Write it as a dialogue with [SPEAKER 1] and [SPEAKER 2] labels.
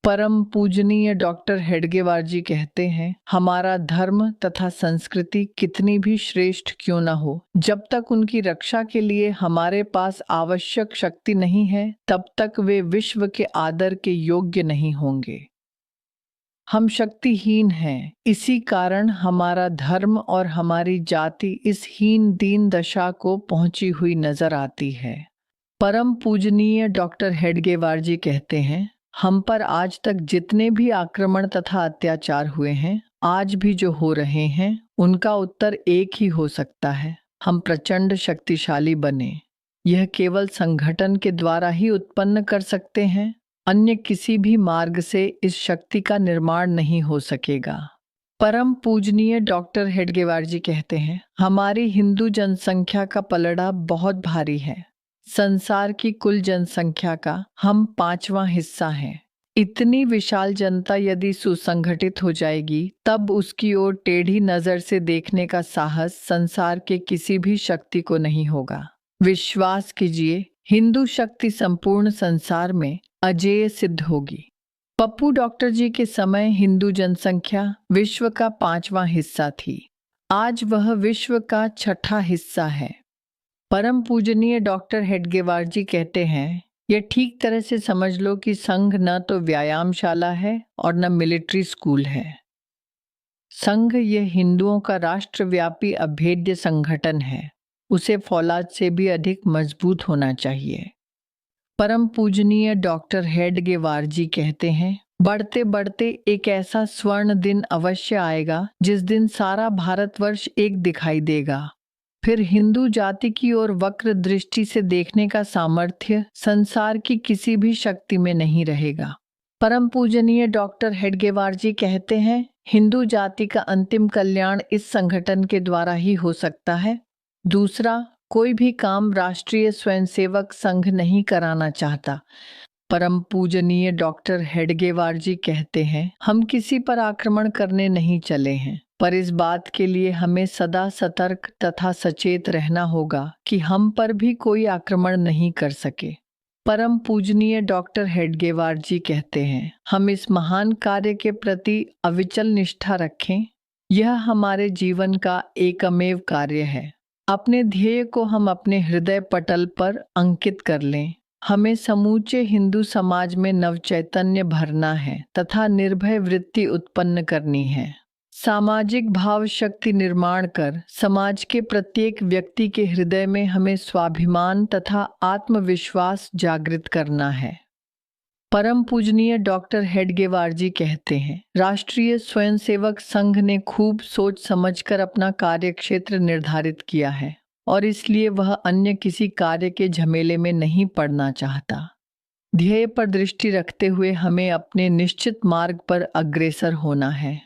[SPEAKER 1] परम पूजनीय डॉक्टर हेडगेवार जी कहते हैं, हमारा धर्म तथा संस्कृति कितनी भी श्रेष्ठ क्यों न हो, जब तक उनकी रक्षा के लिए हमारे पास आवश्यक शक्ति नहीं है, तब तक वे विश्व के आदर के योग्य नहीं होंगे। हम शक्तिहीन हैं, इसी कारण हमारा धर्म और हमारी जाति इस हीन दीन दशा को पहुंची हुई नजर आती है। परम पूजनीय डॉक्टर हेडगेवार जी कहते हैं, हम पर आज तक जितने भी आक्रमण तथा अत्याचार हुए हैं, आज भी जो हो रहे हैं, उनका उत्तर एक ही हो सकता है, हम प्रचंड शक्तिशाली बने। यह केवल संगठन के द्वारा ही उत्पन्न कर सकते हैं, अन्य किसी भी मार्ग से इस शक्ति का निर्माण नहीं हो सकेगा। परम पूजनीय डॉक्टर हेडगेवार जी कहते हैं, हमारी हिंदू जनसंख्या का पलड़ा बहुत भारी है। संसार की कुल जनसंख्या का हम 5वां हिस्सा हैं। इतनी विशाल जनता यदि सुसंगठित हो जाएगी, तब उसकी ओर टेढ़ी नजर से देखने का साहस संसार के किसी भी शक्ति को नहीं होगा। विश्वास कीजिए, हिंदू शक्ति संपूर्ण संसार में अजेय सिद्ध होगी। पप्पू डॉक्टर जी के समय हिंदू जनसंख्या विश्व का 5वां हिस्सा थी। आज वह विश्व का 6ठा हिस्सा है। परम पूजनीय डॉक्टर हेडगेवार जी कहते हैं, यह ठीक तरह से समझ लो कि संघ न तो व्यायामशाला है और न मिलिट्री स्कूल है। संघ यह हिंदुओं का राष्ट्रव्यापी अभेद्य संगठन है। उसे फौलाद से भी अधिक मजबूत होना चाहिए। परम पूजनीय डॉक्टर हेडगेवार जी कहते हैं, बढ़ते बढ़ते एक ऐसा स्वर्ण दिन अवश्य आएगा जिस दिन सारा भारतवर्ष एक दिखाई देगा। फिर हिंदू जाति की ओर वक्र दृष्टि से देखने का सामर्थ्य संसार की किसी भी शक्ति में नहीं रहेगा। परम पूजनीय डॉक्टर हेडगेवार जी कहते हैं, हिंदू जाति का अंतिम कल्याण इस संगठन के द्वारा ही हो सकता है। दूसरा कोई भी काम राष्ट्रीय स्वयंसेवक संघ नहीं कराना चाहता। परम पूजनीय डॉक्टर हेडगेवार जी कहते हैं, हम किसी पर आक्रमण करने नहीं चले हैं, पर इस बात के लिए हमें सदा सतर्क तथा सचेत रहना होगा कि हम पर भी कोई आक्रमण नहीं कर सके। परम पूजनीय डॉक्टर हेडगेवार जी कहते हैं, हम इस महान कार्य के प्रति अविचल निष्ठा रखें। यह हमारे जीवन का एकमेव कार्य है। अपने ध्येय को हम अपने हृदय पटल पर अंकित कर लें। हमें समूचे हिंदू समाज में नवचैतन्य भरना है तथा निर्भय वृत्ति उत्पन्न करनी है। सामाजिक भाव शक्ति निर्माण कर समाज के प्रत्येक व्यक्ति के हृदय में हमें स्वाभिमान तथा आत्मविश्वास जागृत करना है। परम पूजनीय डॉक्टर हेडगेवार जी कहते हैं, राष्ट्रीय स्वयंसेवक संघ ने खूब सोच समझकर अपना कार्यक्षेत्र निर्धारित किया है और इसलिए वह अन्य किसी कार्य के झमेले में नहीं पड़ना चाहता। ध्येय पर दृष्टि रखते हुए हमें अपने निश्चित मार्ग पर अग्रसर होना है।